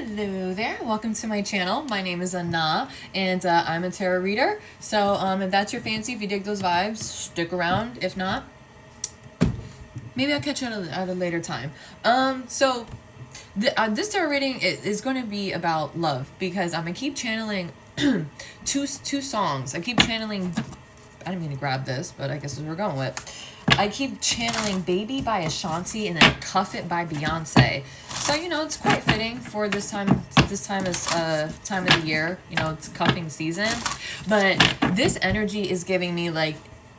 Hello there, welcome to my channel. My name is Anna, and I'm a tarot reader. So if that's your fancy, if you dig those vibes, stick around. If not, maybe I'll catch you at a later time. This tarot reading is going to be about love, because I'm going to keep channeling two songs. I keep channeling, I didn't mean to grab this, but I guess that's what we're going with. I keep channeling Baby by Ashanti and then Cuff It by Beyoncé. So, you know, it's quite fitting for this time of the year. You know, it's cuffing season. But this energy is giving me, like,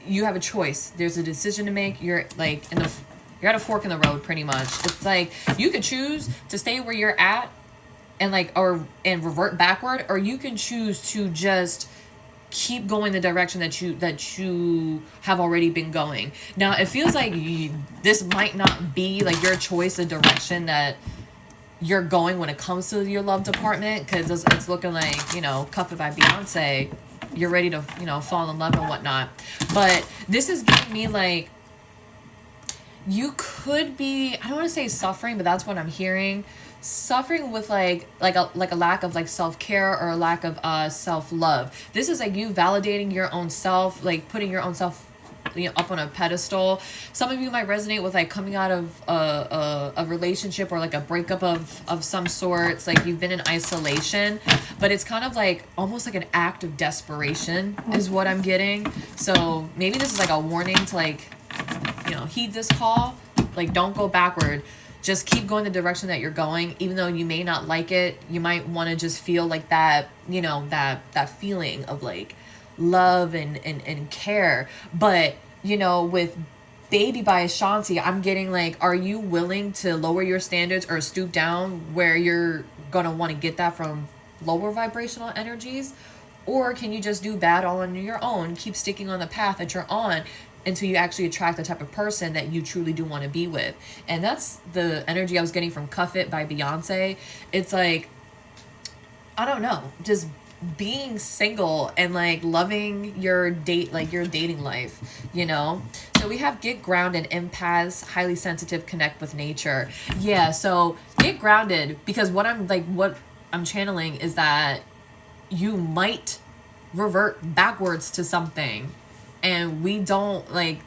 you have a choice. There's a decision to make. You're, like, you're at a fork in the road, pretty much. It's like, you could choose to stay where you're at and, like, and revert backward, or you can choose to just keep going the direction that you have already been going. Now, it feels like this might not be like your choice, the direction that you're going when it comes to your love department, because it's looking like, you know, Cuff It by Beyonce, you're ready to, you know, fall in love and whatnot. But this is giving me, like, you could be, I don't want to say suffering, but that's what I'm hearing. Suffering with like a lack of, like, self-care, or a lack of self-love. This is like you validating your own self, like putting your own self, you know, up on a pedestal. Some of you might resonate with, like, coming out of a relationship, or like a breakup of some sorts. Like, you've been in isolation, but it's kind of like almost like an act of desperation is what I'm getting. So maybe this is like a warning to, like, you know, heed this call. Like, don't go backward. Just keep going the direction that you're going, even though you may not like it. You might want to just feel like that, you know, that feeling of, like, love and care. But, you know, with Baby by Ashanti, I'm getting, like, are you willing to lower your standards or stoop down where you're gonna want to get that from lower vibrational energies? Or can you just do bad all on your own, keep sticking on the path that you're on, until you actually attract the type of person that you truly do want to be with? And that's the energy I was getting from Cuff It by Beyonce. It's like, I don't know, just being single and, like, loving your dating life, you know? So we have get grounded, empaths, highly sensitive, connect with nature. Yeah, so get grounded, because what I'm channeling is that you might revert backwards to something. And we don't want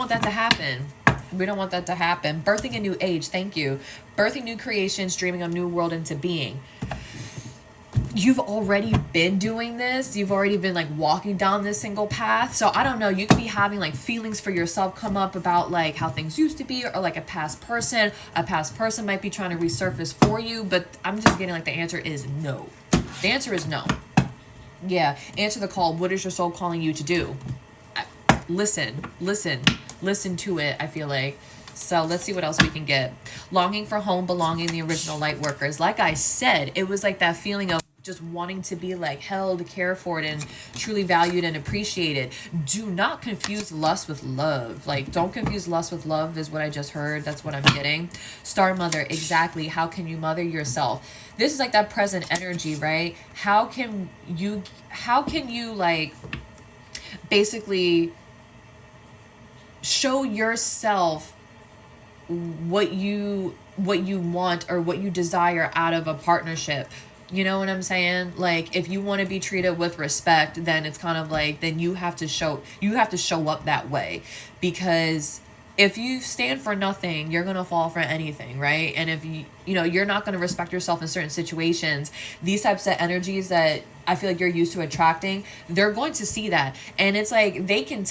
that to happen. We don't want that to happen. Birthing a new age. Thank you. Birthing new creations, dreaming a new world into being. You've already been doing this. You've already been, like, walking down this single path. So I don't know. You could be having, like, feelings for yourself come up about, like, how things used to be, or like a past person. A past person might be trying to resurface for you. But I'm just getting, like, the answer is no. The answer is no. Yeah, answer the call. What is your soul calling you to do? Listen to it, I feel like. So let's see what else we can get. Longing for home, belonging, the original light workers. Like I said, it was like that feeling of just wanting to be, like, held, cared for, and truly valued and appreciated. Do not confuse lust with love. Like, don't confuse lust with love is what I just heard. That's what I'm getting. Star mother, exactly. How can you mother yourself? This is like that present energy, right? How can you like, basically show yourself what you want, or what you desire out of a partnership? You know what I'm saying? Like, if you want to be treated with respect, then it's kind of like, then you have to show up that way. Because if you stand for nothing, you're going to fall for anything, right? And if you're not going to respect yourself in certain situations, these types of energies that I feel like you're used to attracting, they're going to see that. And it's like, they can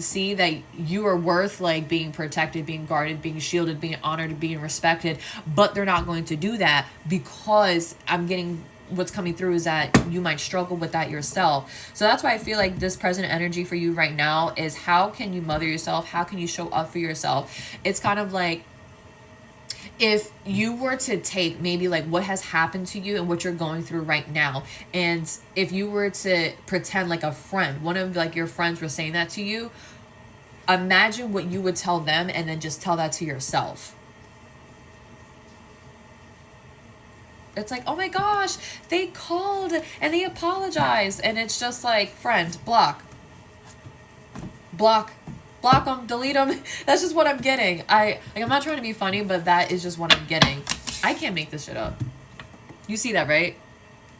see that you are worth, like, being protected, being guarded, being shielded, being honored, being respected. But they're not going to do that, because I'm getting, what's coming through is that you might struggle with that yourself. So that's why I feel like this present energy for you right now is, how can you mother yourself? How can you show up for yourself? It's kind of like, if you were to take maybe, like, what has happened to you and what you're going through right now, and if you were to pretend like a friend, one of, like, your friends were saying that to you, imagine what you would tell them, and then just tell that to yourself. It's like, oh my gosh, they called and they apologized, and it's just like, friend, block them, delete them. That's just what I'm getting. I'm not trying to be funny, but that is just what I'm getting. I can't make this shit up. You see that, right?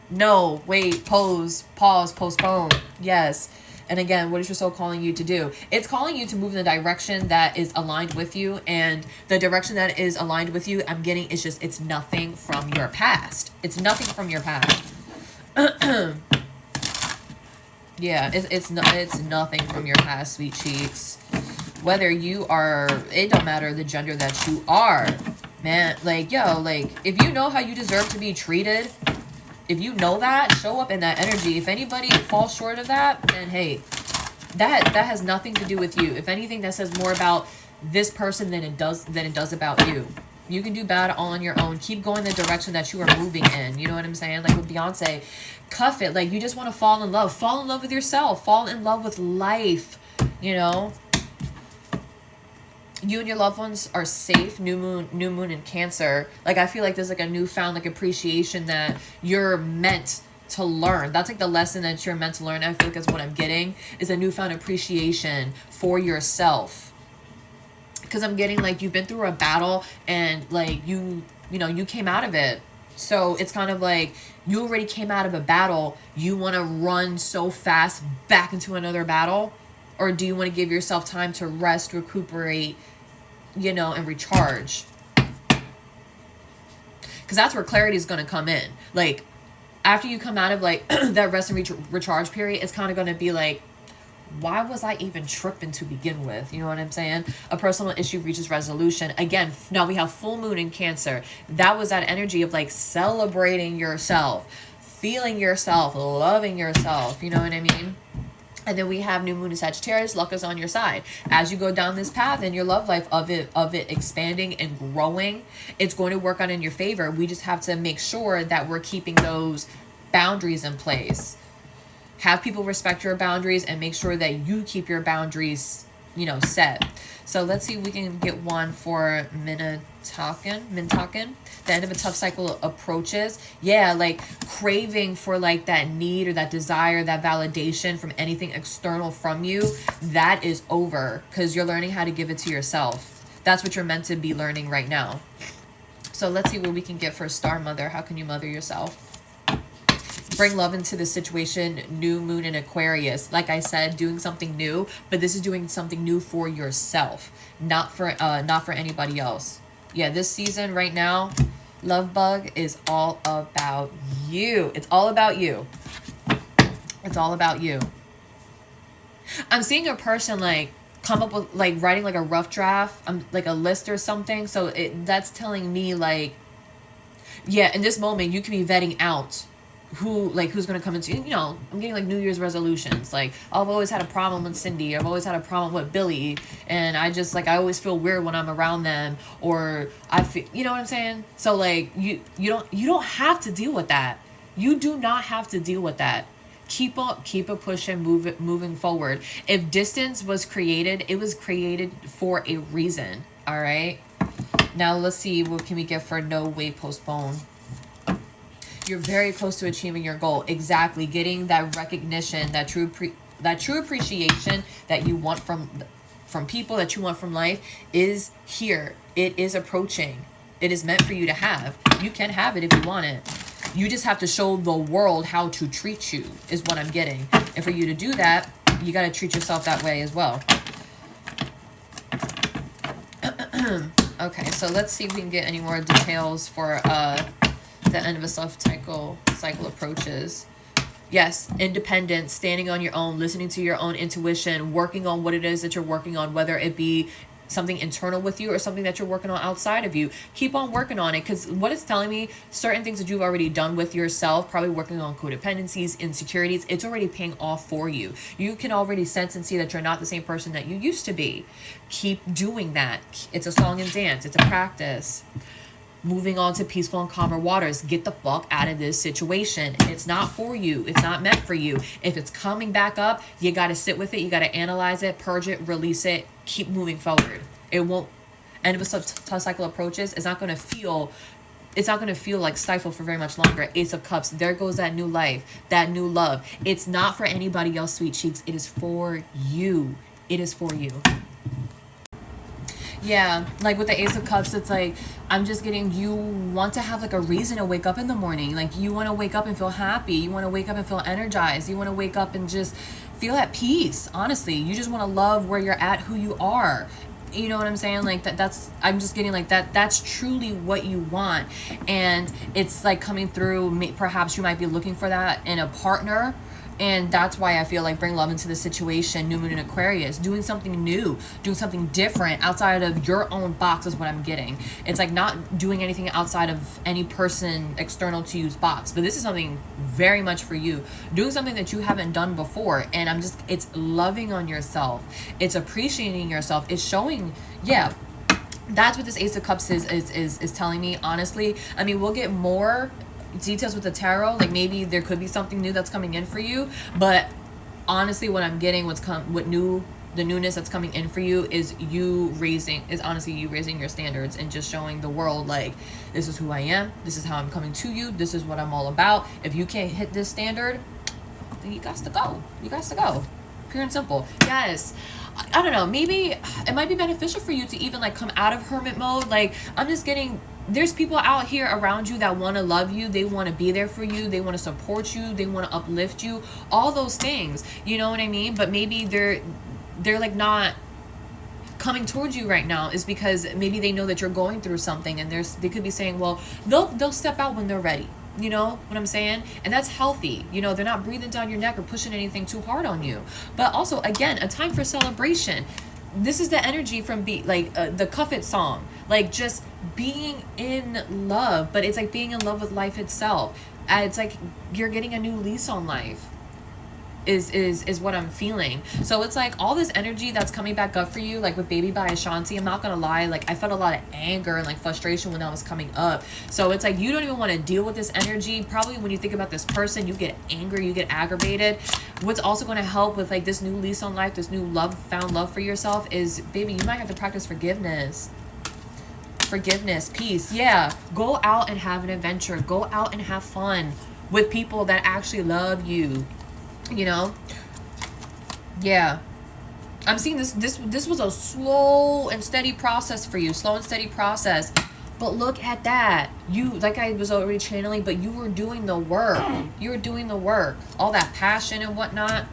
No, wait, pause, postpone. Yes. And again, what is your soul calling you to do? It's calling you to move in the direction that is aligned with you. And the direction that is aligned with you, I'm getting, is just, it's nothing from your past. It's nothing from your past. Yeah, it's nothing from your past, sweet cheeks. Whether you are, it don't matter the gender that you are. Man, like, yo, like, if you know how you deserve to be treated, if you know that, show up in that energy. If anybody falls short of that, then hey, that has nothing to do with you. If anything, that says more about this person than it does about you. You can do bad all on your own. Keep going the direction that you are moving in. You know what I'm saying? Like with Beyoncé, cuff it. Like, you just want to fall in love. Fall in love with yourself. Fall in love with life. You know? You and your loved ones are safe. New moon in Cancer. Like, I feel like there's like a newfound like appreciation that you're meant to learn. That's like the lesson that you're meant to learn. I feel like that's what I'm getting, is a newfound appreciation for yourself. Because I'm getting like you've been through a battle and like you came out of it. So it's kind of like you already came out of a battle. You want to run so fast back into another battle? Or do you want to give yourself time to rest, recuperate, you know, and recharge? Because that's where clarity is going to come in. Like, after you come out of like that rest and recharge period, it's kind of going to be like, why was I even tripping to begin with? You know what I'm saying? A personal issue reaches resolution. Again, now we have full moon in Cancer. That was that energy of like celebrating yourself, feeling yourself, loving yourself. You know what I mean? And then we have new moon in Sagittarius. Luck is on your side. As you go down this path in your love life of it expanding and growing, it's going to work out in your favor. We just have to make sure that we're keeping those boundaries in place. Have people respect your boundaries and make sure that you keep your boundaries, you know, set. So let's see if we can get one for Mintaken. The end of a tough cycle approaches. Yeah, like craving for like that need or that desire, that validation from anything external from you, that is over, because you're learning how to give it to yourself. That's what you're meant to be learning right now. So let's see what we can get for Star Mother. How can you mother yourself? Bring love into the situation. New moon in Aquarius. Like I said, doing something new, but this is doing something new for yourself, not for anybody else. Yeah, this season right now, Love Bug is all about you. It's all about you. It's all about you. I'm seeing a person like come up with like writing like a rough draft, like a list or something. So that's telling me like, yeah, in this moment you can be vetting out who's going to come into, you know, I'm getting like New Year's resolutions. Like, I've always had a problem with Cindy. I've always had a problem with Billy. And I just like, I always feel weird when I'm around them, or I feel, you know what I'm saying? So like, you don't have to deal with that. You do not have to deal with that. Keep it pushing, moving forward. If distance was created, it was created for a reason. All right. Now let's see, what can we get for no way postpone? You're very close to achieving your goal. Exactly. Getting that recognition, that true appreciation that you want from people, that you want from life, is here. It is approaching. It is meant for you to have. You can have it if you want it. You just have to show the world how to treat you, is what I'm getting. And for you to do that, you got to treat yourself that way as well. Okay, so let's see if we can get any more details for the end of a cycle approaches. Yes, independence, standing on your own, listening to your own intuition, working on what it is that you're working on, whether it be something internal with you or something that you're working on outside of you. Keep on working on it, because what it's telling me, certain things that you've already done with yourself, probably working on codependencies, insecurities, it's already paying off for you. You can already sense and see that you're not the same person that you used to be. Keep doing that. It's a song and dance. It's a practice. Moving on to peaceful and calmer waters. Get the fuck out of this situation. It's not for you. It's not meant for you. If it's coming back up, you got to sit with it. You got to analyze it, purge it, release it, keep moving forward. It won't, end of a tough cycle approaches. It's not going to feel like stifled for very much longer. Ace of Cups. There goes that new life, that new love. It's not for anybody else, sweet cheeks. It is for you. It is for you. Yeah, like with the Ace of Cups, it's like I'm just getting, you want to have like a reason to wake up in the morning. Like you want to wake up and feel happy. You want to wake up and feel energized. You want to wake up and just feel at peace. Honestly, you just want to love where you're at, who you are. You know what I'm saying? Like that's I'm just getting like that's truly what you want. And it's like coming through, perhaps you might be looking for that in a partner. And that's why I feel like bring love into the situation. New moon in Aquarius, doing something new, doing something different outside of your own box is what I'm getting. It's like not doing anything outside of any person external to you's box. But this is something very much for you. Doing something that you haven't done before. And it's loving on yourself. It's appreciating yourself. It's showing, yeah. That's what this Ace of Cups is telling me, honestly. I mean, we'll get more details with the tarot, like maybe there could be something new that's coming in for you, but honestly what I'm getting, the newness that's coming in for you is honestly you raising your standards and just showing the world like, this is who I am, this is how I'm coming to you, this is what I'm all about. If you can't hit this standard, then you got to go, pure and simple. Yes, I don't know, maybe it might be beneficial for you to even like come out of hermit mode. Like I'm just getting, there's people out here around you that want to love you, they want to be there for you, they want to support you, they want to uplift you, all those things, you know what I mean? But maybe they're like not coming towards you right now is because maybe they know that you're going through something, and they could be saying, well, they'll step out when they're ready. You know what I'm saying? And that's healthy. You know, they're not breathing down your neck or pushing anything too hard on you. But also, again, a time for celebration. This is the energy from the Cuff It song. Like just being in love. But it's like being in love with life itself. It's like you're getting a new lease on life. Is what I'm feeling. So it's like all this energy that's coming back up for you, like with Baby by Ashanti, I'm not gonna lie, like I felt a lot of anger and like frustration when that was coming up. So it's like you don't even want to deal with this energy. Probably when you think about this person, you get angry, you get aggravated. What's also going to help with like this new lease on life, this new found love for yourself is, baby, you might have to practice forgiveness, peace. Yeah, go out and have an adventure, go out and have fun with people that actually love you. You know, yeah, I'm seeing this was a slow and steady process for you, but look at that. You, like I was already channeling, but you were doing the work, all that passion and whatnot,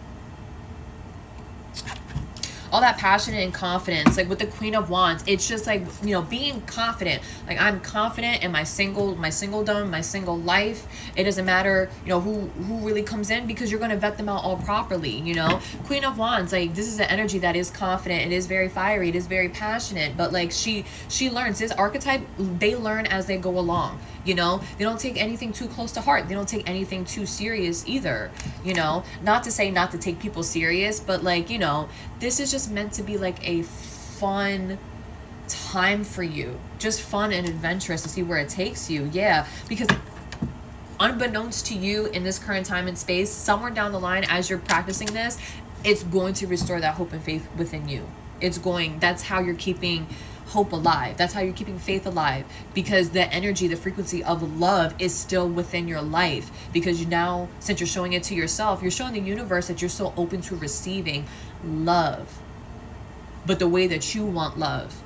all that passion and confidence. Like with the Queen of Wands, it's just like, you know, being confident. Like I'm confident in my singledom, my single life. It doesn't matter, you know, who really comes in, because you're going to vet them out all properly. You know, Queen of Wands, like this is an energy that is confident, it is very fiery, it is very passionate, but like she learns this archetype. They learn as they go along. You know, they don't take anything too close to heart. They don't take anything too serious either. You know, not to say not to take people serious, but like, you know, this is just meant to be like a fun time for you. Just fun and adventurous to see where it takes you. Yeah, because unbeknownst to you in this current time and space, somewhere down the line as you're practicing this, it's going to restore that hope and faith within you. That's how you're keeping hope alive. That's how you're keeping faith alive, because the energy, the frequency of love is still within your life, because now, since you're showing it to yourself, you're showing the universe that you're so open to receiving love, but the way that you want love.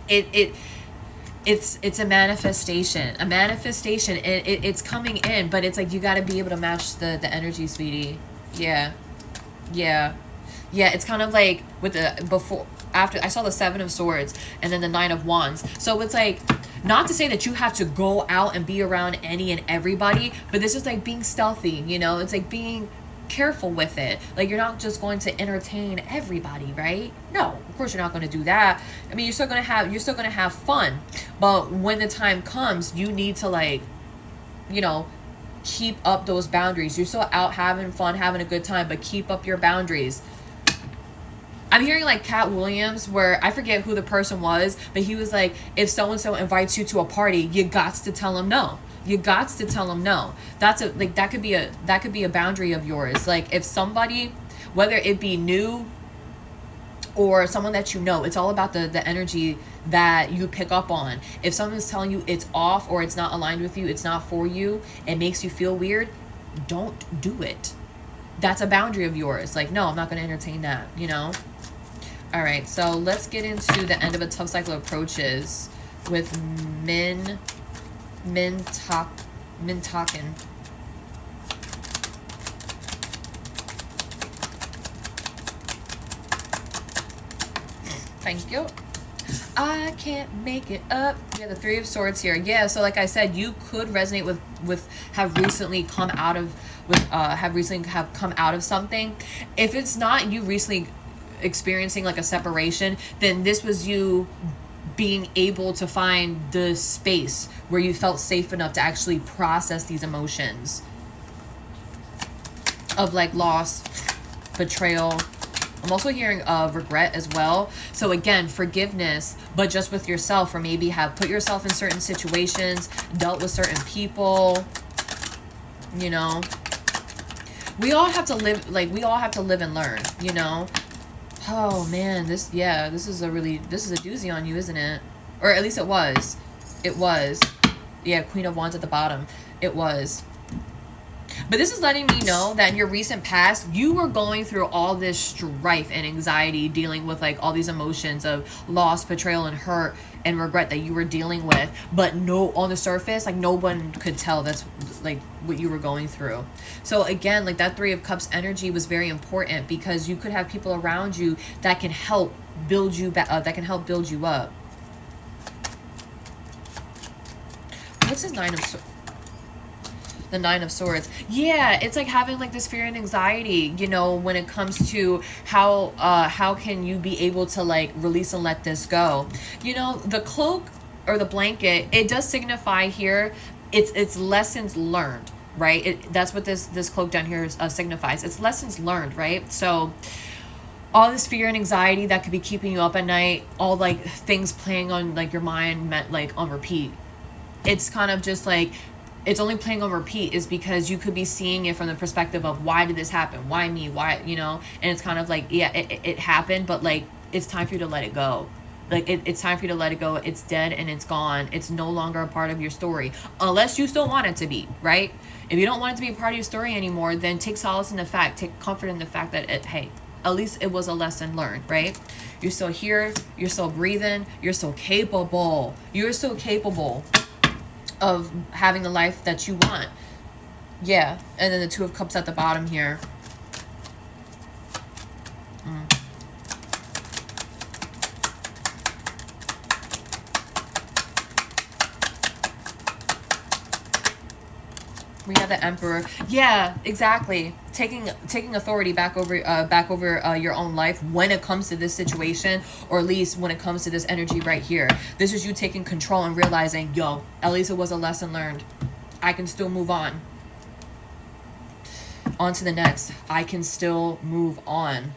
It's a manifestation. It's coming in, but it's like you got to be able to match the energy, sweetie. Yeah, it's kind of like with after I saw the Seven of Swords and then the Nine of Wands. So it's like, not to say that you have to go out and be around any and everybody, but this is like being stealthy, you know? It's like being careful with it. Like you're not just going to entertain everybody, right? No, of course you're not going to do that. I mean, you're still going to have fun, but when the time comes, you need to, like, you know, keep up those boundaries. You're still out having fun, having a good time, but keep up your boundaries. I'm hearing like Cat Williams, where I forget who the person was, but he was like, if so-and-so invites you to a party, you got to tell them no. That could be a boundary of yours. Like if somebody, whether it be new or someone that you know, it's all about the energy that you pick up on. If someone's telling you it's off or it's not aligned with you, it's not for you, it makes you feel weird, don't do it. That's a boundary of yours. Like, no, I'm not going to entertain that, you know? All right, so let's get into the end of a tough cycle approaches with Mintaken. Thank you. I can't make it up. Yeah, the Three of Swords here. Yeah, so like I said, you could resonate with have recently come out of come out of something. If it's not you recently experiencing like a separation, then this was you being able to find the space where you felt safe enough to actually process these emotions of like loss, betrayal. I'm also hearing regret as well. So again, forgiveness, but just with yourself, or maybe have put yourself in certain situations, dealt with certain people, you know. We all have to live, like, we all have to live and learn, you know. Oh man, this is a doozy on you, isn't it? Or at least it was. It was. Yeah, Queen of Wands at the bottom. It was. But this is letting me know that in your recent past, you were going through all this strife and anxiety, dealing with like all these emotions of loss, betrayal, and hurt and regret that you were dealing with. But no, on the surface, like no one could tell that's like what you were going through. So again, like that Three of Cups energy was very important, because you could have people around you that can help build you back, that can help build you up. What's his Nine of Swords? The Nine of Swords. Yeah, it's like having like this fear and anxiety, you know, when it comes to how can you be able to like release and let this go. You know, the cloak or the blanket, it does signify here, it's lessons learned, right? That's what this cloak down here signifies. It's lessons learned, right? So all this fear and anxiety that could be keeping you up at night, all like things playing on like your mind, meant like on repeat. It's kind of just like, it's only playing on repeat is because you could be seeing it from the perspective of, why did this happen? Why me? Why, you know? And it's kind of like, yeah, it happened, but like, it's time for you to let it go. Like, it's time for you to let it go. It's dead and it's gone. It's no longer a part of your story, unless you still want it to be, right? If you don't want it to be a part of your story anymore, then take solace in the fact, take comfort in the fact that hey, at least it was a lesson learned, right? You're still here. You're still breathing. You're still capable. You're still capable of having the life that you want. Yeah. And then the Two of Cups at the bottom here. We have the Emperor. Yeah, exactly. Taking authority back over your own life when it comes to this situation, or at least when it comes to this energy right here. This is you taking control and realizing, yo, at least it was a lesson learned. I can still move on. On to the next. I can still move on.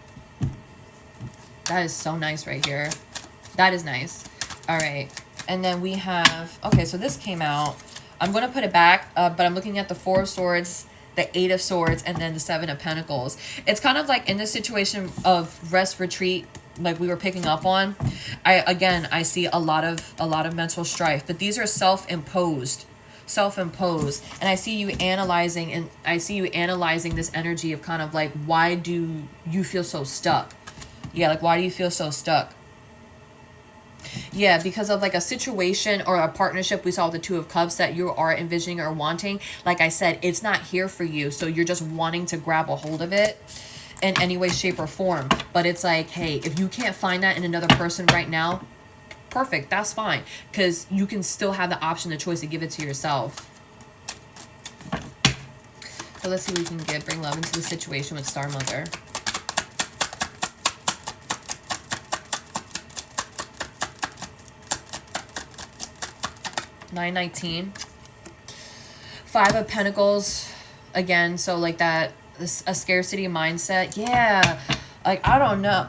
That is so nice right here. That is nice. All right. And then we have, okay, so this came out. I'm going to put it back, but I'm looking at the Four of Swords, the Eight of Swords, and then the Seven of Pentacles. It's kind of like in this situation of rest, retreat, like we were picking up on. I see a lot of mental strife, but these are self-imposed, and I see you analyzing, this energy of kind of like, why do you feel so stuck? Yeah, like, why do you feel so stuck? Yeah, because of like a situation or a partnership we saw with the Two of Cups that you are envisioning or wanting. Like I said, it's not here for you, so you're just wanting to grab a hold of it in any way, shape, or form. But it's like, hey, if you can't find that in another person right now, perfect, that's fine, because you can still have the option, the choice to give it to yourself. So let's see what we can bring love into the situation with Star Mother. $9.19. Five of Pentacles again, so like that, a scarcity mindset. Yeah, like, I don't know.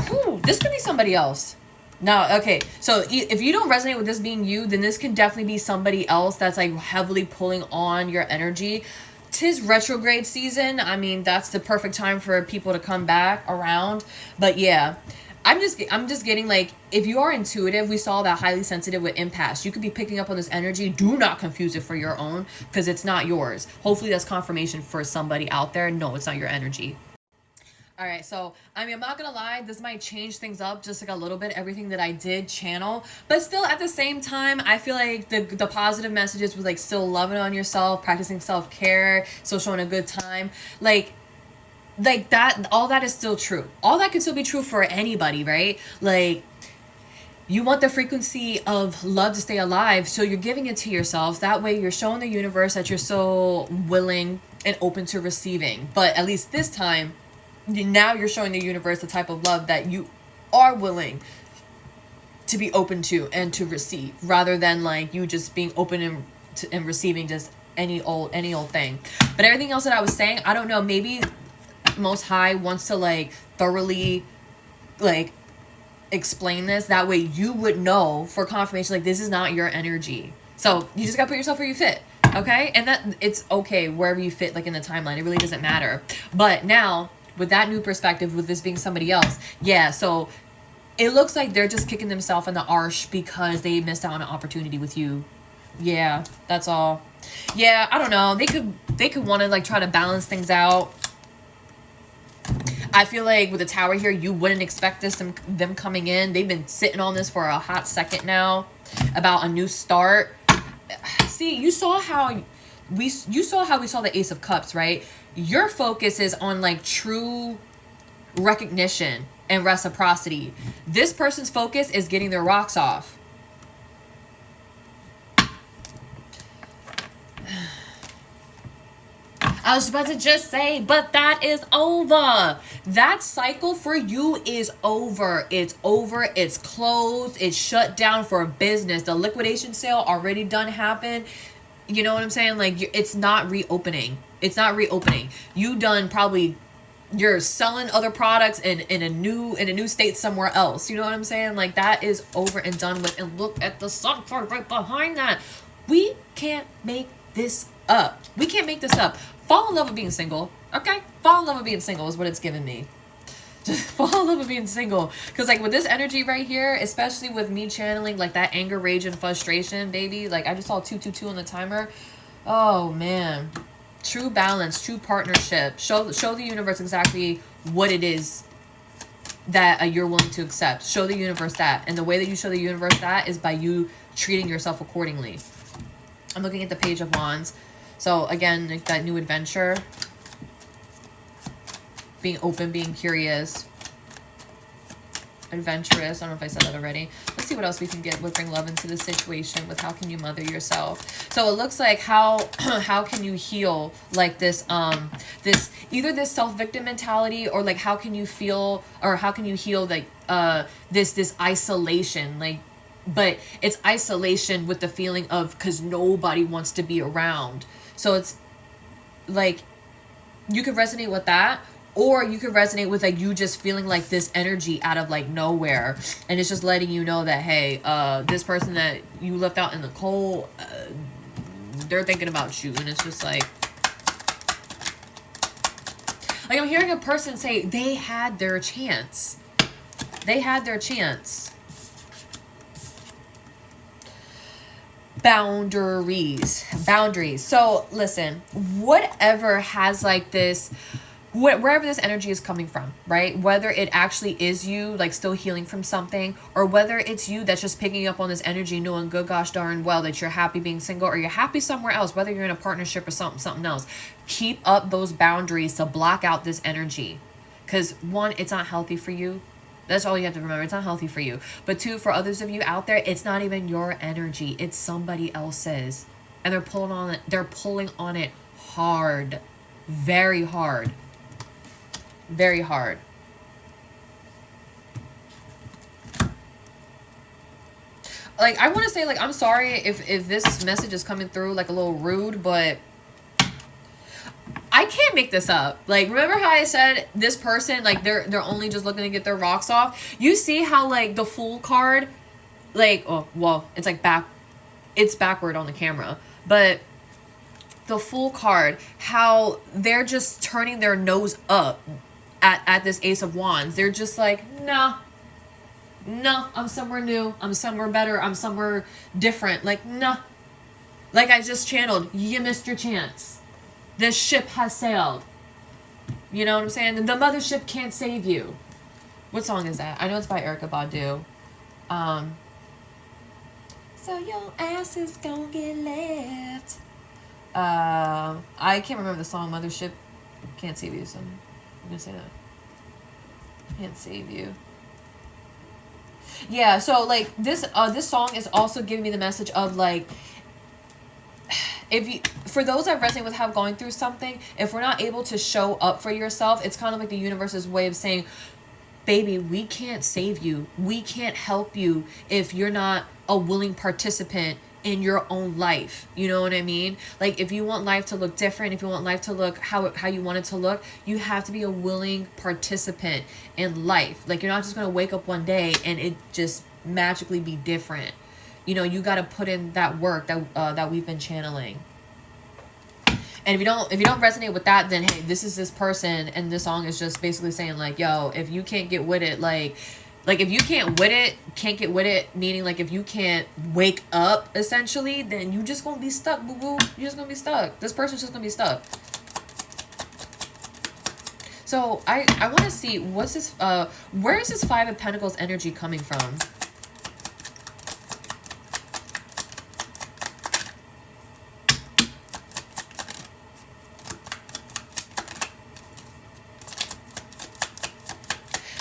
Whew, this could be somebody else. Now, okay, so if you don't resonate with this being you, then this can definitely be somebody else that's like heavily pulling on your energy. 'Tis retrograde season. I mean, that's the perfect time for people to come back around. But yeah, I'm just getting like, if you are intuitive, we saw that highly sensitive with empaths. You could be picking up on this energy. Do not confuse it for your own, because it's not yours. Hopefully that's confirmation for somebody out there. No, it's not your energy. All right, so I mean, I'm not gonna lie, this might change things up just like a little bit, everything that I did channel, but still at the same time, I feel like the positive messages was like still loving on yourself, practicing self-care, still showing a good time, like that, all that is still true. All that can still be true for anybody, right? Like, you want the frequency of love to stay alive, so you're giving it to yourself. That way you're showing the universe that you're so willing and open to receiving. But at least this time, now you're showing the universe the type of love that you are willing to be open to and to receive, rather than like you just being open and receiving just any old thing. But everything else that I was saying, I don't know, maybe Most High wants to like thoroughly like explain this, that way you would know for confirmation, like, this is not your energy. So you just gotta put yourself where you fit, okay? And that it's okay wherever you fit, like in the timeline, it really doesn't matter. But now with that new perspective, with this being somebody else, yeah, so it looks like they're just kicking themselves in the arse because they missed out on an opportunity with you. Yeah, that's all. Yeah, I don't know, they could want to like try to balance things out. I feel like with the Tower here, you wouldn't expect this, them coming in. They've been sitting on this for a hot second now about a new start. See, you saw how we saw the Ace of Cups, right? Your focus is on like true recognition and reciprocity. This person's focus is getting their rocks off. I was about to just say, but that is over. That cycle for you is over. It's over. It's closed. It's shut down for business. The liquidation sale already done happened. You know what I'm saying? Like, it's not reopening. It's not reopening. You done probably, you're selling other products in a new state somewhere else. You know what I'm saying? Like, that is over and done with. And look at the sun card right behind that. We can't make this up. We can't make this up. Fall in love with being single, okay? Fall in love with being single is what it's giving me. Just fall in love with being single. Because, like, with this energy right here, especially with me channeling, like, that anger, rage, and frustration, baby. Like, I just saw 222 on the timer. Oh, man. True balance, true partnership. Show the universe exactly what it is that you're willing to accept. Show the universe that. And the way that you show the universe that is by you treating yourself accordingly. I'm looking at the Page of Wands. So again, like that new adventure, being open, being curious, adventurous. I don't know if I said that already. Let's see what else we can get. We'll bring love into the situation with how can you mother yourself. So it looks like how can you heal like this either this self-victim mentality, or like how can you feel, or how can you heal like this isolation, like, but it's isolation with the feeling of because nobody wants to be around. So it's like you could resonate with that, or you could resonate with like you just feeling like this energy out of like nowhere, and it's just letting you know that, hey, this person that you left out in the cold, they're thinking about you. And it's just like I'm hearing a person say they had their chance. They had their chance. Boundaries. So listen, whatever has like this, wherever this energy is coming from, right? Whether it actually is you like still healing from something, or whether it's you that's just picking up on this energy, knowing good gosh darn well that you're happy being single, or you're happy somewhere else, whether you're in a partnership or something else, keep up those boundaries to block out this energy. Because one, it's not healthy for you. That's all you have to remember. It's not healthy for you. But two, for others of you out there, it's not even your energy. It's somebody else's. And they're pulling on it. They're pulling on it hard. Very hard. Very hard. Like, I want to say, like, I'm sorry if this message is coming through, like, a little rude, but I can't make this up. Like, remember how I said this person, like, they're only just looking to get their rocks off? You see how, like, the Fool card, like, oh, well, it's, like, it's backward on the camera. But the Fool card, how they're just turning their nose up at this Ace of Wands. They're just like, no, I'm somewhere new. I'm somewhere better. I'm somewhere different. Like, no. Like I just channeled, you missed your chance. This ship has sailed. You know what I'm saying? The mothership can't save you. What song is that? I know it's by Erykah Badu. So your ass is gonna get left. I can't remember the song. Mothership can't save you. So I'm gonna say that. Can't save you. Yeah, so like this song is also giving me the message of like, if you, for those that resonate with have going through something, if we're not able to show up for yourself, it's kind of like the universe's way of saying, baby, we can't save you. We can't help you if you're not a willing participant in your own life. You know what I mean? Like, if you want life to look different, if you want life to look how you want it to look, you have to be a willing participant in life. Like, you're not just going to wake up one day and it just magically be different. You know, you got to put in that work that we've been channeling. And if you don't resonate with that, then hey, this is this person, and this song is just basically saying like, yo, if you can't get with it, like if you can't get with it, meaning like if you can't wake up, essentially, then you just gonna be stuck, boo boo. You're just gonna be stuck. This person's just gonna be stuck. So I want to see what's this. Where is this Five of Pentacles energy coming from?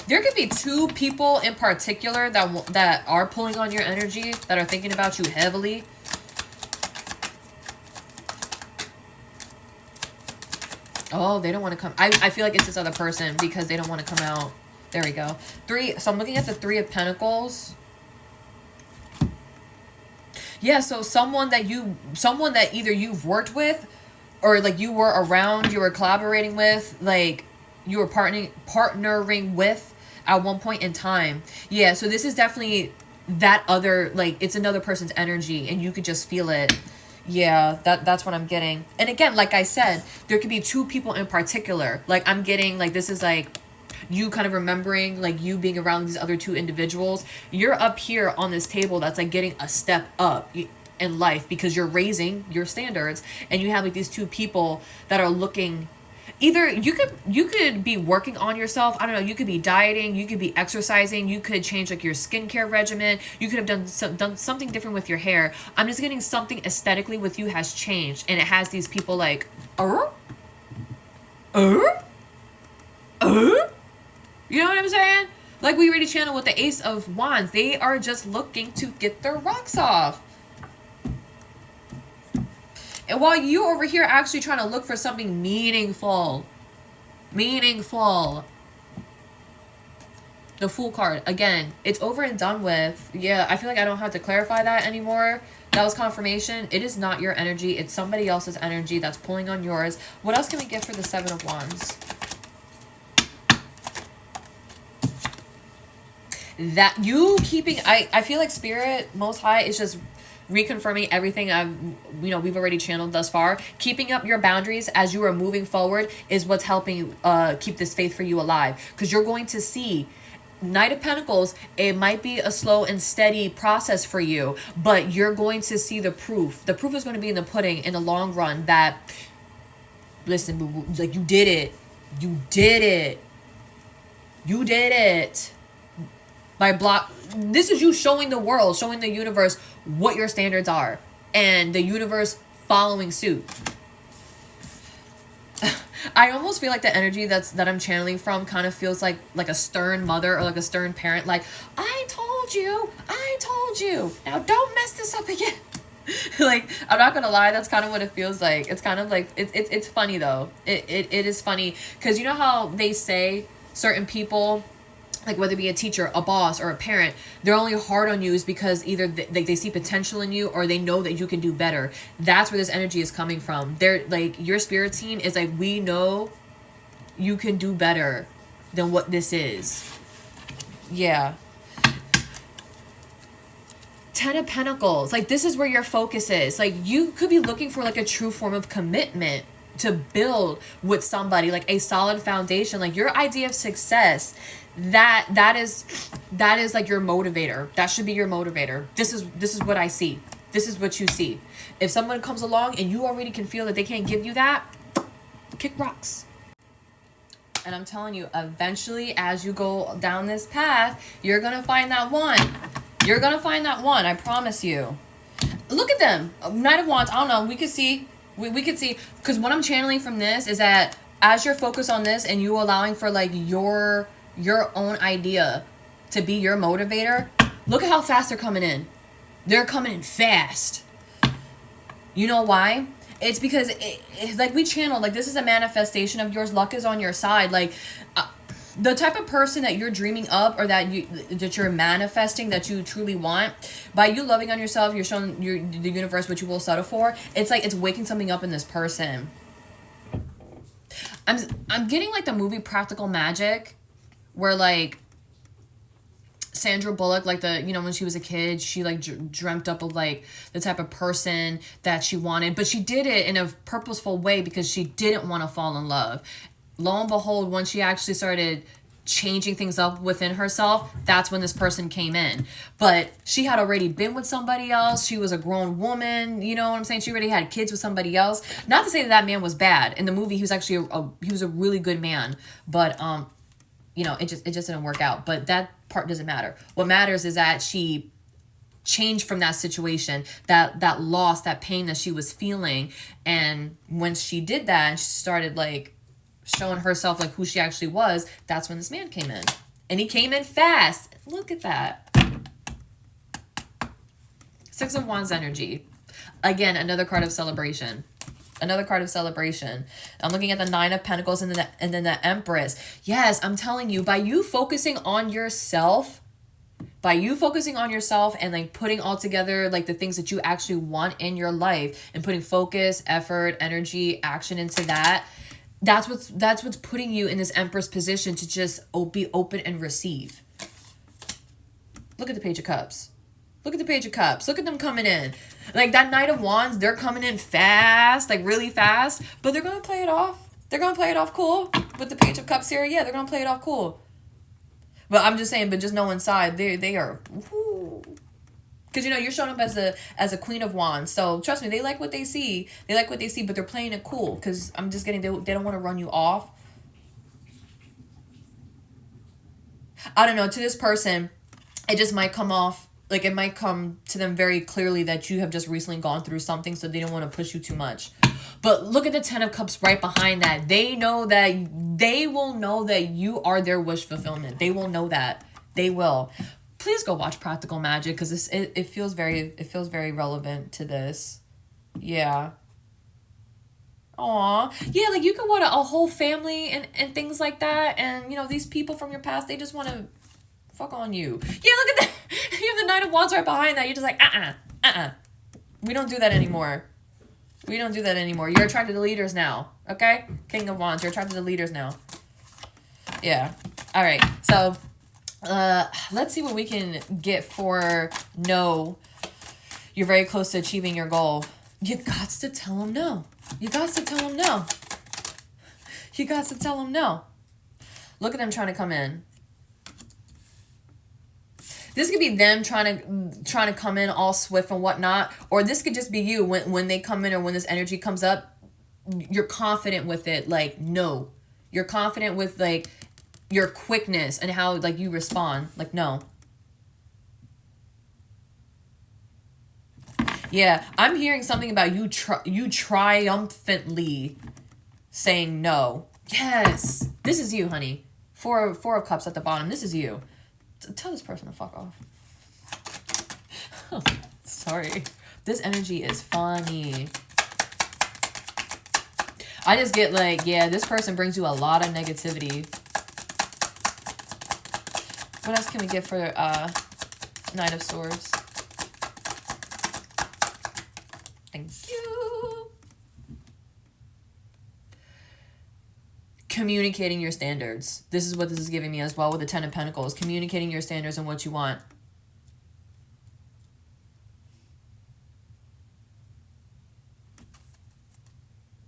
There could be two people in particular that are pulling on your energy, that are thinking about you heavily. Oh, they don't want to come. I feel like it's this other person because they don't want to come out. There we go. So I'm looking at the Three of Pentacles. Yeah, so someone that either you've worked with, or like you were around, you were collaborating with, like you were partnering with at one point in time. Yeah, so this is definitely that other, like, it's another person's energy and you could just feel it. Yeah, that's what I'm getting. And again, like I said, there could be two people in particular. Like, I'm getting, like, this is like you kind of remembering, like, you being around these other two individuals. You're up here on this table that's like getting a step up in life because you're raising your standards, and you have like these two people that are looking. Either you could be working on yourself. I don't know. You could be dieting. You could be exercising. You could change like your skincare regimen. You could have done something different with your hair. I'm just getting something aesthetically with you has changed, and it has these people like, you know what I'm saying? Like we already channeled with the Ace of Wands. They are just looking to get their rocks off. And while you over here actually trying to look for something meaningful. The Fool card, again, it's over and done with. Yeah, I feel like I don't have to clarify that anymore. That was confirmation. It is not your energy. It's somebody else's energy that's pulling on yours. What else can we get for the Seven of Wands? That you keeping, I feel like Spirit, Most High, is just reconfirming everything we've already channeled thus far. Keeping up your boundaries as you are moving forward is what's helping keep this faith for you alive, because you're going to see Knight of Pentacles. It might be a slow and steady process for you, but you're going to see the proof. The proof is going to be in the pudding in the long run that, listen, like, you did it. This is you showing the world, showing the universe what your standards are, and the universe following suit. I almost feel like the energy that I'm channeling from kind of feels like a stern mother or like a stern parent. Like, I told you, now don't mess this up again. Like, I'm not gonna lie, that's kind of what it feels like. It's kind of like, it's funny though. It is funny, because you know how they say certain people, like whether it be a teacher, a boss, or a parent, they're only hard on you is because either they see potential in you, or they know that you can do better. That's where this energy is coming from. They're like, your spirit team is like, we know you can do better than what this is. Yeah. Ten of Pentacles. Like, this is where your focus is. Like, you could be looking for like a true form of commitment to build with somebody, like a solid foundation. Like, your idea of success, that is like your motivator. That should be your motivator. This is what I see. This is what you see. If someone comes along and you already can feel that they can't give you that, kick rocks. And I'm telling you, eventually, as you go down this path, you're going to find that one. You're going to find that one. I promise you. Look at them. Knight of Wands. I don't know. We could see. We could see. Because what I'm channeling from this is that as you're focused on this and you allowing for like your own idea to be your motivator, look at how fast they're coming in. They're coming in fast. You know why? It's because like we channel, like this is a manifestation of yours. Luck is on your side. Like the type of person that you're dreaming up or that you're manifesting that you truly want, by you loving on yourself, you're showing the universe what you will settle for. It's like it's waking something up in this person. I'm getting like the movie Practical Magic, where like Sandra Bullock, like the, you know, when she was a kid, she like dreamt up of like the type of person that she wanted, but she did it in a purposeful way because she didn't want to fall in love. Lo and behold, when she actually started changing things up within herself, that's when this person came in. But she had already been with somebody else. She was a grown woman, you know what I'm saying? She already had kids with somebody else. Not to say that man was bad. In the movie, he was actually he was a really good man, but you know, it just didn't work out. But that part doesn't matter. What matters is that she changed from that situation, that loss, that pain that she was feeling. And when she did that and she started like showing herself like who she actually was, that's when this man came in. And he came in fast. Look at that. Six of Wands energy. Again, another card of celebration. Another card of celebration. I'm looking at the Nine of Pentacles and then the Empress. Yes, I'm telling you, by you focusing on yourself, and like putting all together like the things that you actually want in your life and putting focus, effort, energy, action into that, that's what's putting you in this Empress position to just be open and receive. Look at the Page of Cups. Look at the Page of Cups. Look at them coming in. Like that Knight of Wands, they're coming in fast, like really fast, but they're going to play it off. They're going to play it off cool. With the Page of Cups here, yeah, they're going to play it off cool. But I'm just saying, but just know inside, they are, because, you know, you're showing up as a Queen of Wands. So trust me, they like what they see. They like what they see, but they're playing it cool because I'm just getting, they don't want to run you off. I don't know, to this person, it just might come off, like it might come to them very clearly that you have just recently gone through something, so they don't want to push you too much. But look at the Ten of Cups right behind that. They know that, they will know that you are their wish fulfillment. They will know that. They will. Please go watch Practical Magic because it feels very relevant to this. Yeah. Aw. Yeah, like you can want a whole family and things like that. And, you know, these people from your past, they just want to fuck on you. Yeah, look at that. You have the Knight of Wands right behind that. You're just like, we don't do that anymore. We don't do that anymore. You're attracted to leaders now. Okay? King of Wands. You're attracted to leaders now. Yeah. All right. So, let's see what we can get for no. You're very close to achieving your goal. You got to tell them no. You got to tell them no. You got to tell them no. Look at them trying to come in. This could be them trying to come in all swift and whatnot, or this could just be you when they come in or when this energy comes up, you're confident with it. Like, no, you're confident with like your quickness and how like you respond. Like, no. Yeah, I'm hearing something about you triumphantly saying no. Yes, this is you, honey. Four of Cups at the bottom. This is you. Tell this person to fuck off. Sorry. This energy is funny. I just get like, yeah, this person brings you a lot of negativity. What else can we get for Knight of Swords? Thank you. Communicating your standards. This is what this is giving me as well with the Ten of Pentacles. Communicating your standards and what you want.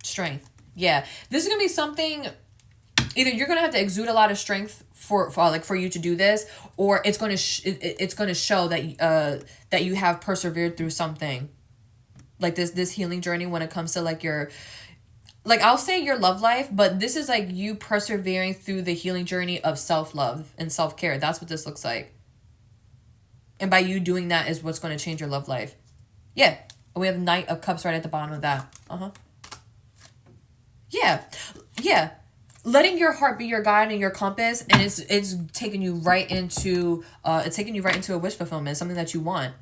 Strength. Yeah. This is going to be something, either you're going to have to exude a lot of strength for you to do this, or it's going to it's going to show that that you have persevered through something. Like this healing journey when it comes to like your, like, I'll say your love life, but this is like you persevering through the healing journey of self-love and self-care. That's what this looks like. And by you doing that is what's going to change your love life. Yeah. We have Knight of Cups right at the bottom of that. Yeah. Yeah. Letting your heart be your guide and your compass, and it's taking you right into a wish fulfillment, something that you want.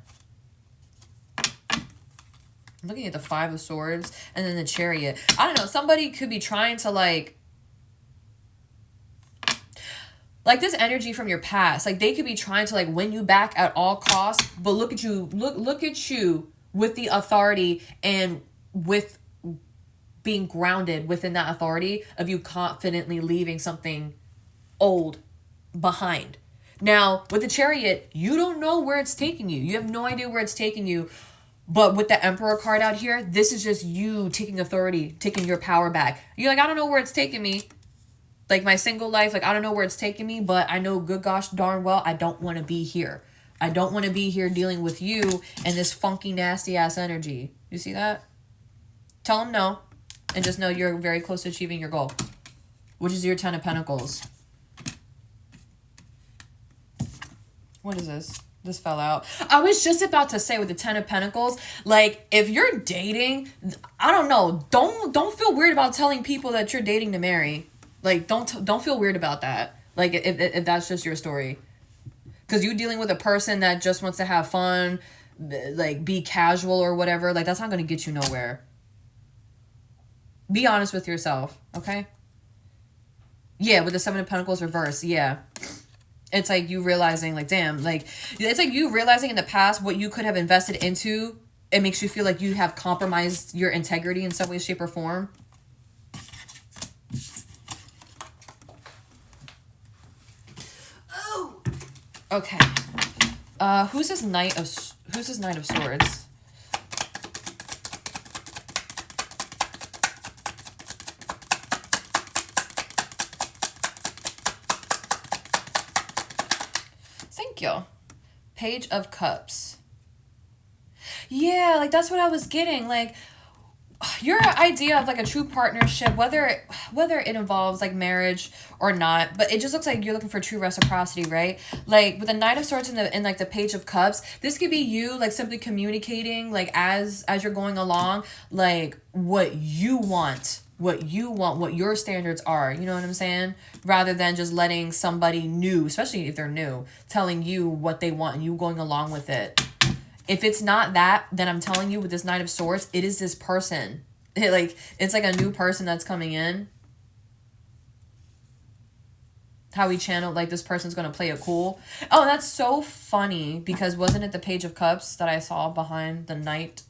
I'm looking at the Five of Swords and then the Chariot. I don't know. Somebody could be trying to like this energy from your past. Like, they could be trying to like win you back at all costs. But look at you. Look at you with the authority and with being grounded within that authority of you confidently leaving something old behind. Now, with the Chariot, you don't know where it's taking you. You have no idea where it's taking you. But with the Emperor card out here, this is just you taking authority, taking your power back. You're like, I don't know where it's taking me. Like, my single life, like, I don't know where it's taking me, but I know good gosh darn well I don't want to be here. I don't want to be here dealing with you and this funky, nasty-ass energy. You see that? Tell them no. And just know you're very close to achieving your goal, which is your Ten of Pentacles. What is this? This fell out. I was just about to say with the Ten of Pentacles, like, if you're dating, I don't know, don't feel weird about telling people that you're dating to marry. Like, don't feel weird about that. Like, if that's just your story. Because you dealing with a person that just wants to have fun, like, be casual or whatever, like, that's not going to get you nowhere. Be honest with yourself, okay? Yeah, with the Seven of Pentacles reverse, yeah. It's like you realizing, like, damn, like, it's like you realizing in the past what you could have invested into. It makes you feel like you have compromised your integrity in some way, shape, or form. Oh. Okay. Who's this Knight of Swords? You. Page of Cups. Yeah, like, that's what I was getting. Like, your idea of like a true partnership, whether it involves like marriage or not, but it just looks like you're looking for true reciprocity, right? Like, with the Knight of Swords and like the Page of Cups, this could be you like simply communicating like as you're going along, like what you want, what your standards are, you know what I'm saying? Rather than just letting somebody new, especially if they're new, telling you what they want and you going along with it. If it's not that, then I'm telling you with this Knight of Swords, it is this person. It's like a new person that's coming in. How we channel, like, this person's going to play it cool. Oh, that's so funny, because wasn't it the Page of Cups that I saw behind the Knight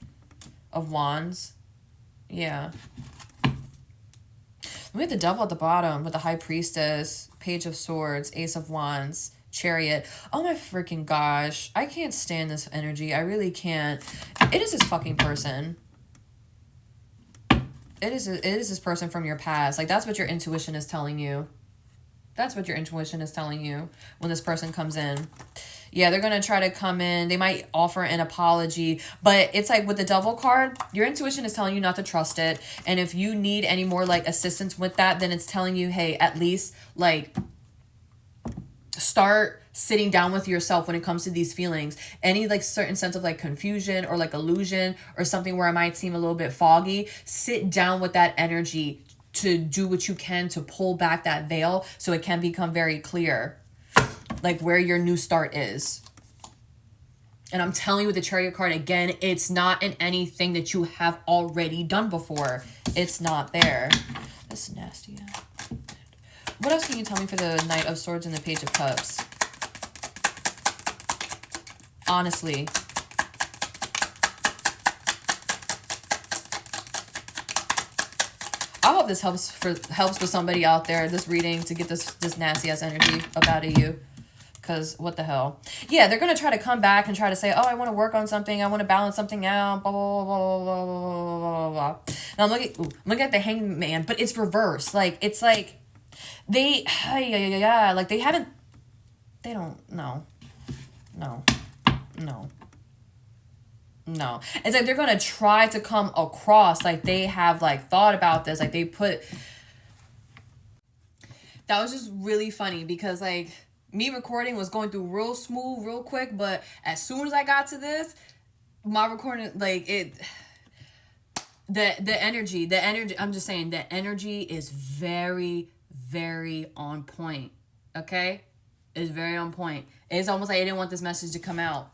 of Wands? Yeah. We have the Devil at the bottom with the High Priestess, Page of Swords, Ace of Wands, Chariot. Oh my freaking gosh. I can't stand this energy. I really can't. It is this fucking person. It is this person from your past. Like, that's what your intuition is telling you. That's what your intuition is telling you when this person comes in. Yeah, they're going to try to come in. They might offer an apology. But it's like with the Devil card, your intuition is telling you not to trust it. And if you need any more, like, assistance with that, then it's telling you, hey, at least, like, start sitting down with yourself when it comes to these feelings. Any, like, certain sense of, like, confusion or, like, illusion or something where it might seem a little bit foggy, sit down with that energy to do what you can to pull back that veil so it can become very clear, like, where your new start is. And I'm telling you with the Chariot card, again, it's not in anything that you have already done before. It's not there. That's nasty. What else can you tell me for the Knight of Swords and the Page of Cups? Honestly. I hope this helps with somebody out there, this reading, to get this nasty ass energy up out of you. Because what the hell? Yeah, they're going to try to come back and try to say, oh, I want to work on something. I want to balance something out. Blah, blah, blah, blah, blah, blah, blah. Now I'm looking at the Hangman, but it's reversed. Like, it's like they, like they don't, no. No. It's like they're going to try to come across like they have like thought about this. Like they put... That was just really funny because like me recording was going through real smooth, real quick. But as soon as I got to this, my recording, like it... The energy, I'm just saying, the energy is very, very on point. Okay? It's very on point. It's almost like I didn't want this message to come out.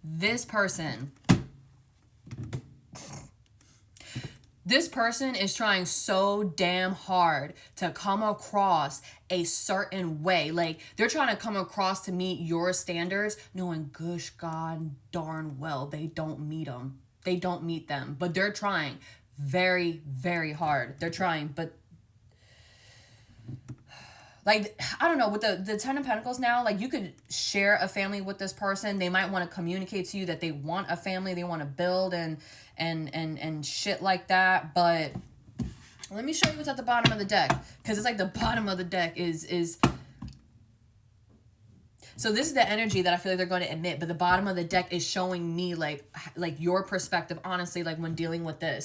This person is trying so damn hard to come across a certain way. Like, they're trying to come across to meet your standards, knowing gosh god darn well they don't meet them. They don't meet them. But they're trying very, very hard. They're trying, but... Like, I don't know, with the Ten of Pentacles now, like, you could share a family with this person. They might want to communicate to you that they want a family, they want to build and shit like that. But let me show you what's at the bottom of the deck. Because it's like the bottom of the deck is... So this is the energy that I feel like they're going to emit. But the bottom of the deck is showing me, like your perspective, honestly, like, when dealing with this.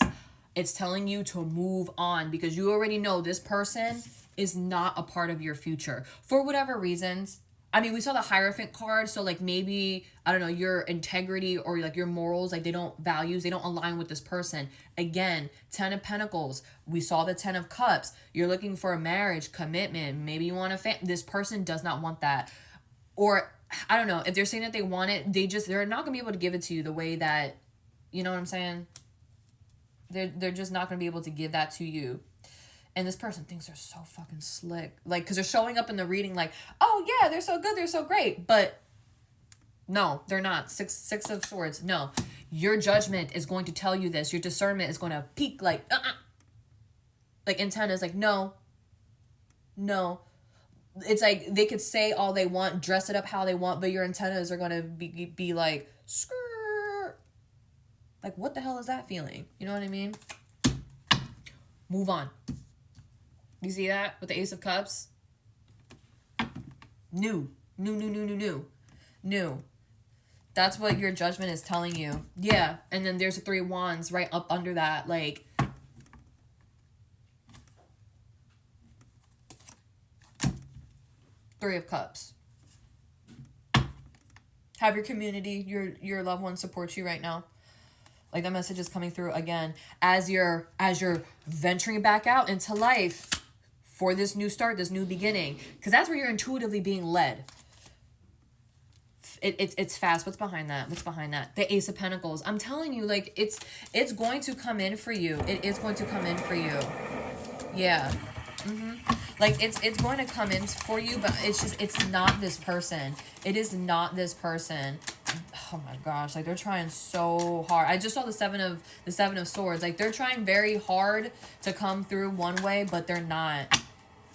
It's telling you to move on. Because you already know this person is not a part of your future for whatever reasons. I mean, we saw the Hierophant card, so like maybe, I don't know, your integrity or like your morals, like they don't align with this person. Again, Ten of Pentacles, we saw the Ten of Cups. You're looking for a marriage, commitment, maybe you want a this person does not want that. Or I don't know, if they're saying that they want it, they're not gonna be able to give it to you the way that, you know what I'm saying? They're just not gonna be able to give that to you. And this person thinks they're so fucking slick. Like, because they're showing up in the reading like, oh, yeah, they're so good, they're so great. But no, they're not. Six of Swords. No. Your judgment is going to tell you this. Your discernment is going to peak like, Like, antenna is like, no. No. It's like they could say all they want, dress it up how they want, but your antennas are going to be like, skrrr. Like, what the hell is that feeling? You know what I mean? Move on. You see that with the Ace of Cups? New. That's what your judgment is telling you. Yeah. And then there's a Three of Wands right up under that. Like, Three of Cups. Have your community, your loved ones support you right now. Like, that message is coming through again as you're venturing back out into life for this new start, this new beginning, because that's where you're intuitively being led. It's fast. What's behind that? What's behind that? The Ace of Pentacles. I'm telling you, like, it's going to come in for you. It is going to come in for you. Yeah. Like, it's going to come in for you, but it's not this person. It is not this person. Oh my gosh, like, they're trying so hard. I just saw the Seven of Swords. Like, they're trying very hard to come through one way, but they're not.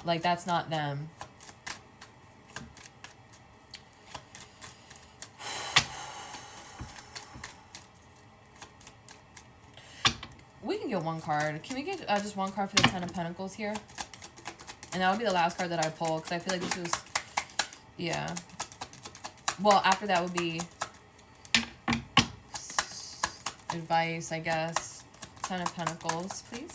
Like, that's not them. We can get one card. Can we get just one card for the Ten of Pentacles here? And that would be the last card that I pull, because I feel like this was... Yeah. Well, after that would be... advice, I guess. Ten of Pentacles, please.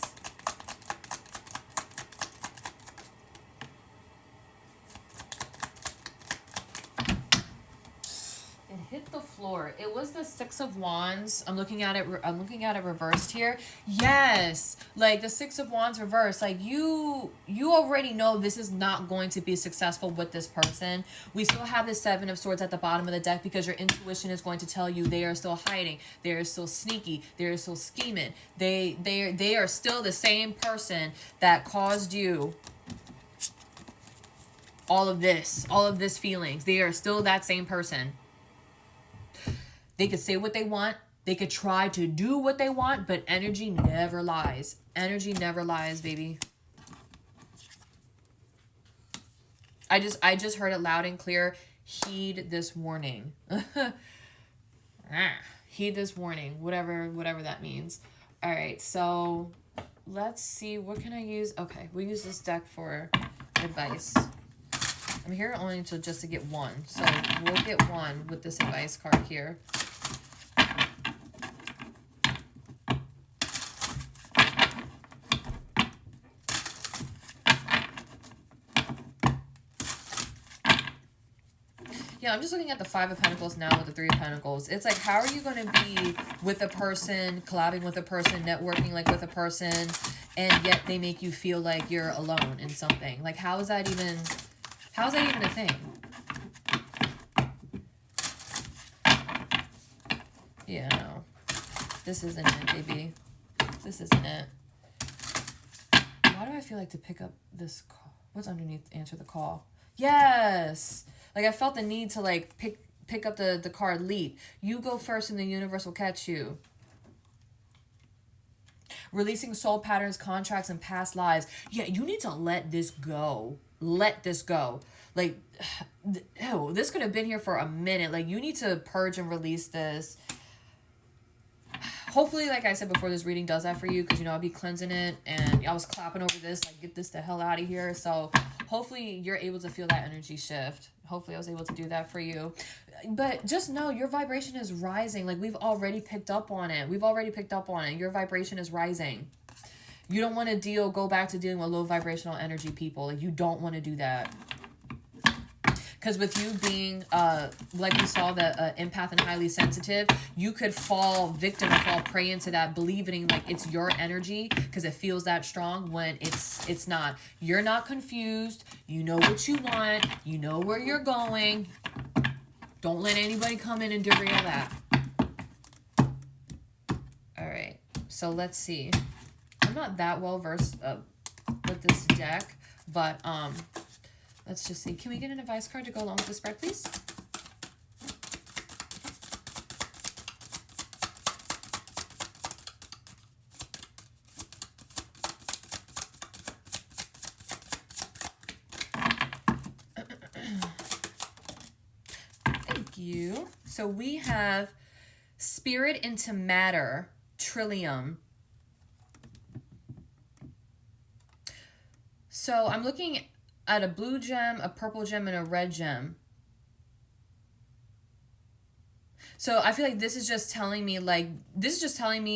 It hit the floor. It was the Six of Wands. I'm looking at it reversed here. Yes, like the Six of Wands reversed. Like, you already know this is not going to be successful with this person. We still have the Seven of Swords at the bottom of the deck because your intuition is going to tell you they are still hiding, they are still sneaky, they are still scheming. They are still the same person that caused you all of this feelings. They are still that same person. They could say what they want. They could try to do what they want, but energy never lies. Energy never lies, baby. I just heard it loud and clear. Heed this warning. Heed this warning. Whatever that means. All right, so let's see. What can I use? Okay, we'll use this deck for advice. I'm here only just to get one. So we'll get one with this advice card here. Yeah, I'm just looking at the Five of Pentacles now with the Three of Pentacles. It's like, how are you going to be with a person, collabing with a person, networking like with a person, and yet they make you feel like you're alone in something? Like, how is that even a thing? Yeah, no. This isn't it, baby. This isn't it. Why do I feel like to pick up this call? What's underneath answer the call? Yes! Like, I felt the need to, like, pick up the card leap. You go first and the universe will catch you. Releasing soul patterns, contracts, and past lives. Yeah, you need to let this go. Let this go. Like, ew, this could have been here for a minute. Like, you need to purge and release this. Hopefully, like I said before, this reading does that for you, because, you know, I'll be cleansing it, and I was clapping over this, like, get this the hell out of here. So hopefully you're able to feel that energy shift. Hopefully I was able to do that for you. But just know your vibration is rising. Like, we've already picked up on it. Your vibration is rising. You don't want to go back to dealing with low vibrational energy people. Like, you don't want to do that. Because with you being, like we saw, the empath and highly sensitive, you could fall victim or fall prey into that, believing like it's your energy because it feels that strong, when it's not. You're not confused. You know what you want. You know where you're going. Don't let anybody come in and derail that. All right. So let's see. I'm not that well versed with this deck, but let's just see. Can we get an advice card to go along with the spread, please? Thank you. So we have Spirit into Matter, Trillium. So I'm looking at a blue gem, a purple gem, and a red gem. So I feel like this is just telling me,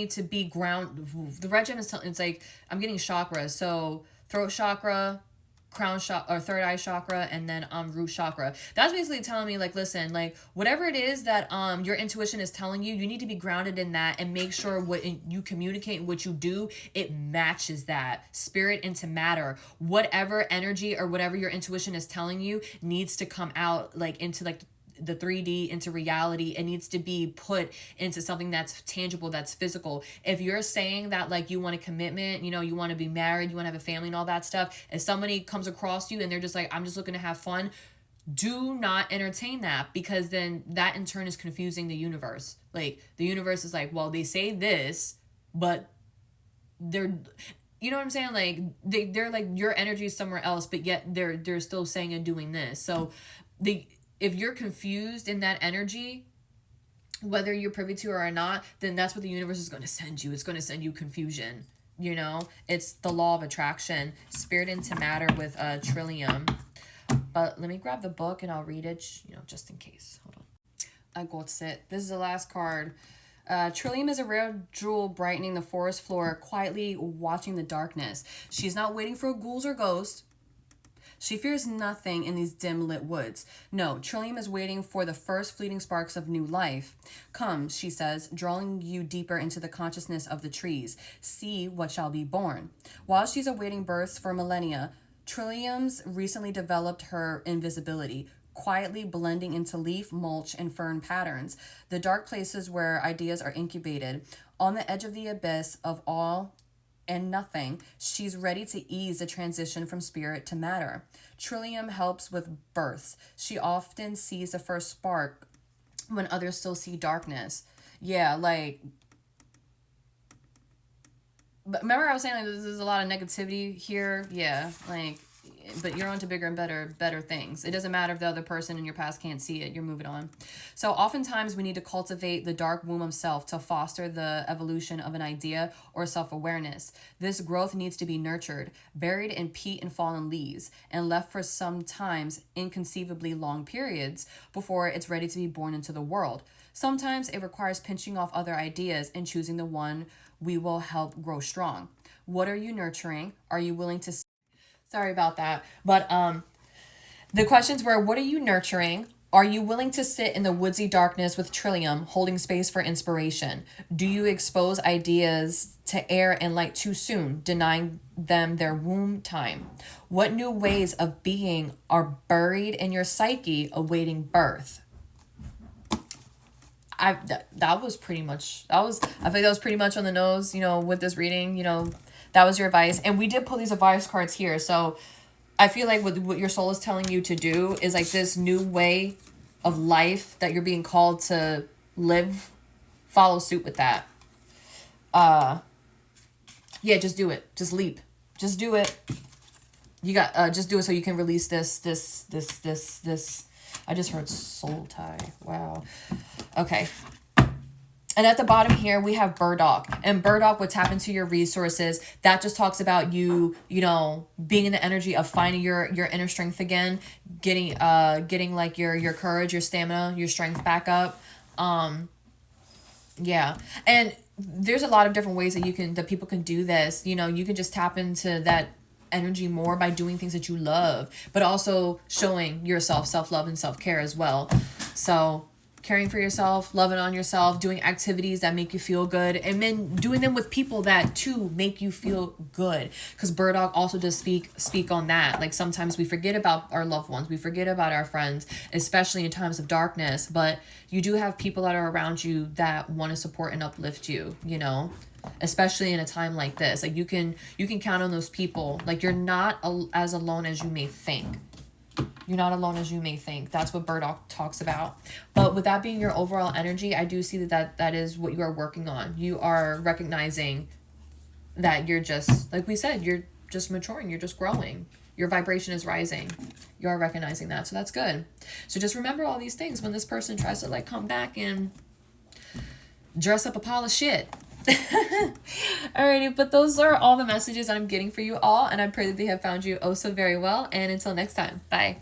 to be ground. The red gem is telling, it's like, I'm getting chakras. So throat chakra, crown chakra, or third eye chakra, and then root chakra. That's basically telling me, like, listen, like, whatever it is that your intuition is telling you, you need to be grounded in that, and make sure what you communicate and what you do, it matches that. Spirit into matter. Whatever energy or whatever your intuition is telling you needs to come out, like, into, like, the 3D, into reality. It needs to be put into something that's tangible, that's physical. If you're saying that, like, you want a commitment, you know, you want to be married, you want to have a family and all that stuff, if somebody comes across you and they're just like, I'm just looking to have fun, do not entertain that, because then that in turn is confusing the universe. Like, the universe is like, well, they say this, but they're, you know what I'm saying? Like, they're like, your energy is somewhere else, but yet they're still saying and doing this. So if you're confused in that energy, whether you're privy to or not, then that's what the universe is going to send you. It's going to send you confusion. You know, it's the law of attraction. Spirit into matter with Trillium. But let me grab the book and I'll read it, you know, just in case. Hold on. I got it. This is the last card. Trillium is a rare jewel brightening the forest floor, quietly watching the darkness. She's not waiting for ghouls or ghosts. She fears nothing in these dim-lit woods. No, Trillium is waiting for the first fleeting sparks of new life. Come, she says, drawing you deeper into the consciousness of the trees. See what shall be born. While she's awaiting births for millennia, Trillium's recently developed her invisibility, quietly blending into leaf, mulch, and fern patterns, the dark places where ideas are incubated. On the edge of the abyss of all and nothing, she's ready to ease the transition from spirit to matter. Trillium helps with births. She often sees the first spark when others still see darkness. Yeah, like, but remember I was saying, like, there's a lot of negativity here. Yeah, like, but you're on to bigger and better things. It doesn't matter if the other person in your past can't see it. You're moving on. So oftentimes we need to cultivate the dark womb of self to foster the evolution of an idea or self-awareness. This growth needs to be nurtured, buried in peat and fallen leaves, and left for sometimes inconceivably long periods before it's ready to be born into the world. Sometimes it requires pinching off other ideas and choosing the one we will help grow strong. What are you nurturing? Are you willing to... Sorry about that. But the questions were, what are you nurturing? Are you willing to sit in the woodsy darkness with Trillium, holding space for inspiration? Do you expose ideas to air and light too soon, denying them their womb time? What new ways of being are buried in your psyche awaiting birth? That was pretty much, I think that was pretty much on the nose, with this reading, that was your advice. And we did pull these advice cards here. So I feel like what your soul is telling you to do is like this new way of life that you're being called to live. Follow suit with that. Yeah, just do it. Just leap. Just do it. You got, just do it so you can release this. I just heard soul tie. Wow. Okay. And at the bottom here, we have burdock. And burdock would tap into your resources. That just talks about you, being in the energy of finding your inner strength again, getting like your courage, your stamina, your strength back up. Yeah. And there's a lot of different ways that people can do this. You can just tap into that energy more by doing things that you love, but also showing yourself self-love and self-care as well. So caring for yourself, loving on yourself, doing activities that make you feel good, and then doing them with people that too make you feel good, because burdock also does speak on that. Like sometimes we forget about our loved ones, we forget about our friends, especially in times of darkness, but you do have people that are around you that want to support and uplift you, especially in a time like this. Like you can count on those people. Like you're not as alone as you may think. You're not alone as you may think. That's what burdock talks about. But with that being your overall energy, I do see that is what you are working on. You are recognizing that you're just, like we said, you're just maturing. You're just growing. Your vibration is rising. You are recognizing that. So that's good. So just remember all these things when this person tries to like come back and dress up a pile of shit. Alrighty, but those are all the messages I'm getting for you all, and I pray that they have found you oh so very well. And until next time, bye.